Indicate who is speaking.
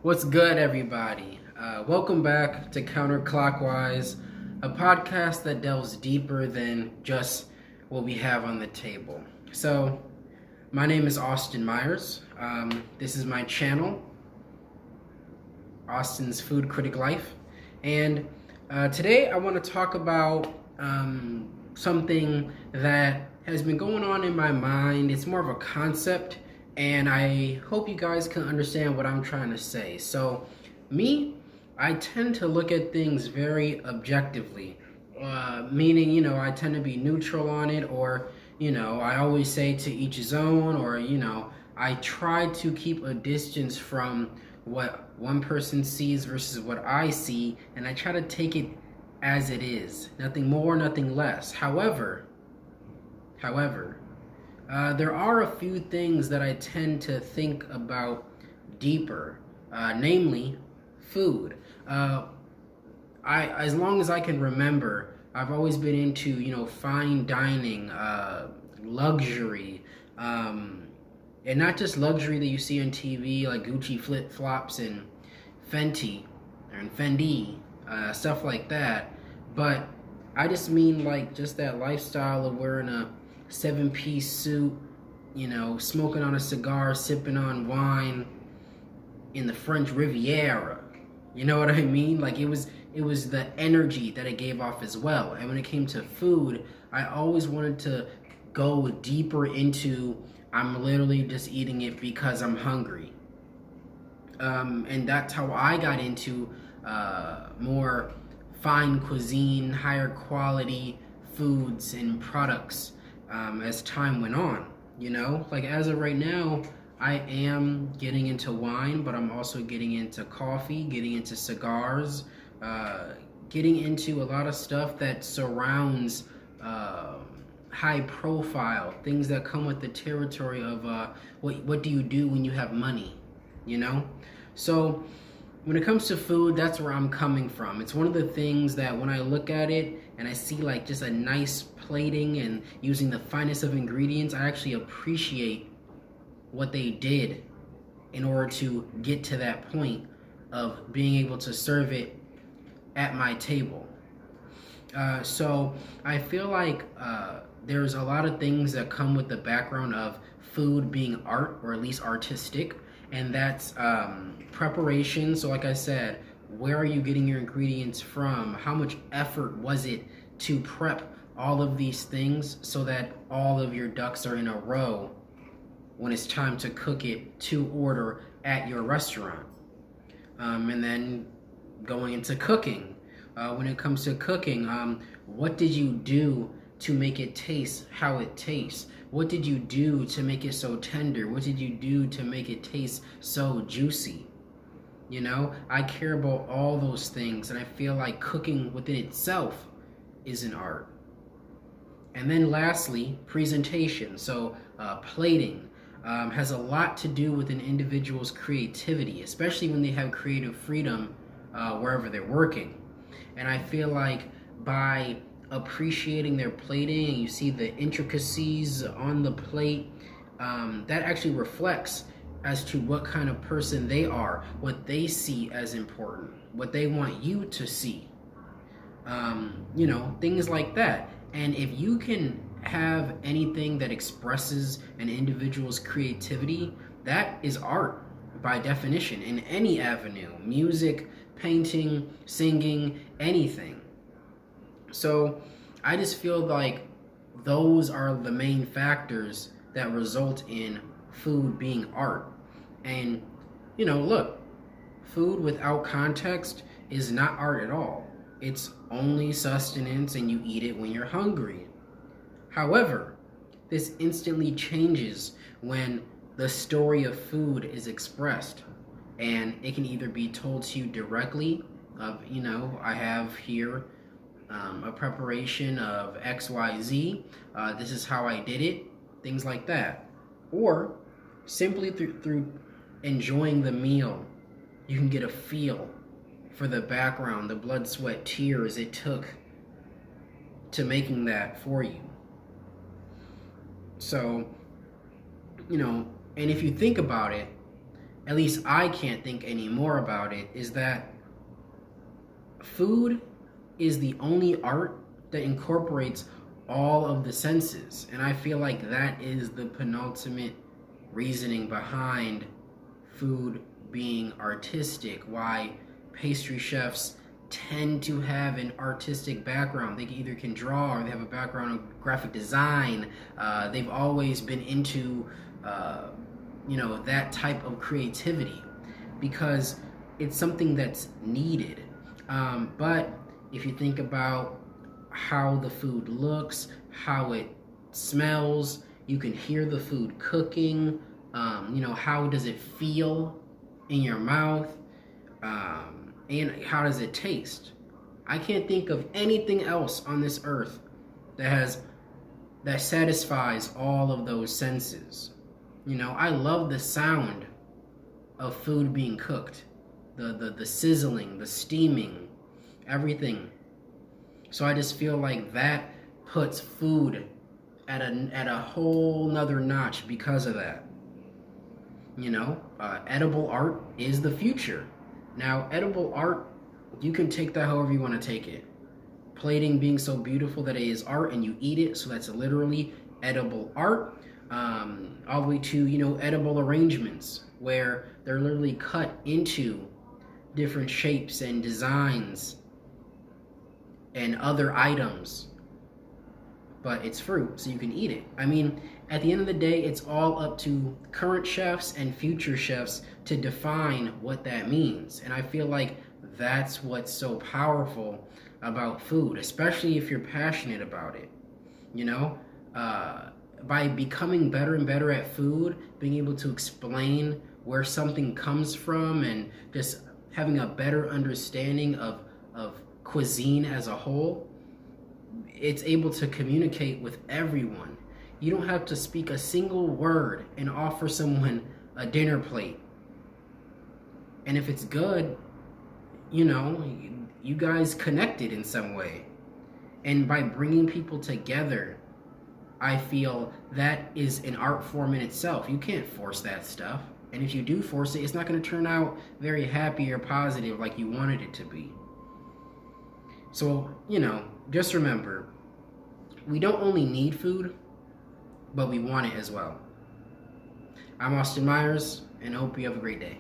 Speaker 1: What's good, everybody? Welcome back to Counterclockwise, a podcast that delves deeper than just what we have on the table. So, my name is Austin Myers. This is my channel, Austin's Food Critic Life. And today I want to talk about something that has been going on in my mind. It's more of a concept, and I hope you guys can understand what I'm trying to say. So, I tend to look at things very objectively, meaning, I tend to be neutral on it, or, I always say to each his own, or, I try to keep a distance from what one person sees versus what I see, and I try to take it as it is, nothing more, nothing less. However, there are a few things that I tend to think about deeper, namely food. As long as I can remember, I've always been into, fine dining, luxury, and not just luxury that you see on TV like Gucci flip flops and Fenty and Fendi, stuff like that. But I just mean like just that lifestyle of wearing a 7-piece suit, smoking on a cigar, sipping on wine in the French Riviera. You know what I mean? Like it was the energy that it gave off as well. And when it came to food, I always wanted to go deeper into I'm literally just eating it because I'm hungry. And that's how I got into more fine cuisine, higher quality foods and products as time went on. Like as of right now, I am getting into wine, but I'm also getting into coffee, getting into cigars, getting into a lot of stuff that surrounds high profile, things that come with the territory of what do you do when you have money, So when it comes to food, that's where I'm coming from. It's one of the things that when I look at it and I see like just a nice plating and using the finest of ingredients, I actually appreciate what they did in order to get to that point of being able to serve it at my table. So I feel like there's a lot of things that come with the background of food being art, or at least artistic, and that's preparation. So like I said, where are you getting your ingredients from? How much effort was it to prep all of these things so that all of your ducks are in a row when it's time to cook it to order at your restaurant? And then going into cooking, when it comes to cooking, what did you do to make it taste how it tastes? What did you do to make it so tender? What did you do to make it taste so juicy? I care about all those things, and I feel like cooking within itself is an art. And then lastly, presentation. So plating has a lot to do with an individual's creativity, especially when they have creative freedom wherever they're working. And I feel like by appreciating their plating and you see the intricacies on the plate, that actually reflects as to what kind of person they are, what they see as important, what they want you to see, things like that. And if you can have anything that expresses an individual's creativity, that is art by definition in any avenue: music, painting, singing, anything. So I just feel like those are the main factors that result in food being art. And look, food without context is not art at all. It's only sustenance, and you eat it when you're hungry. However, this instantly changes when the story of food is expressed, and it can either be told to you directly of, I have here a preparation of XYZ, this is how I did it, things like that. Or simply through enjoying the meal, you can get a feel for the background, the blood, sweat, tears it took to making that for you. So, and if you think about it, at least I can't think anymore about it, is that food is the only art that incorporates all of the senses. And I feel like that is the penultimate reasoning behind food being artistic, why pastry chefs tend to have an artistic background. They either can draw or they have a background in graphic design. They've always been into, that type of creativity because it's something that's needed. But if you think about how the food looks, how it smells, you can hear the food cooking, how does it feel in your mouth, and how does it taste? I can't think of anything else on this earth that satisfies all of those senses. I love the sound of food being cooked, the sizzling, the steaming, everything. So I just feel like that puts food at a whole nother notch because of that. Edible art is the future. Now, edible art, you can take that however you want to take it. Plating being so beautiful that it is art and you eat it, so that's literally edible art. All the way to, edible arrangements where they're literally cut into different shapes and designs and other items, but it's fruit, so you can eat it. I mean, at the end of the day, it's all up to current chefs and future chefs to define what that means. And I feel like that's what's so powerful about food, especially if you're passionate about it. By becoming better and better at food, being able to explain where something comes from and just having a better understanding of cuisine as a whole, it's able to communicate with everyone. You don't have to speak a single word and offer someone a dinner plate. And if it's good, you guys connected in some way. And by bringing people together, I feel that is an art form in itself. You can't force that stuff. And if you do force it, it's not going to turn out very happy or positive like you wanted it to be. So, just remember, we don't only need food, but we want it as well. I'm Austin Myers, and I hope you have a great day.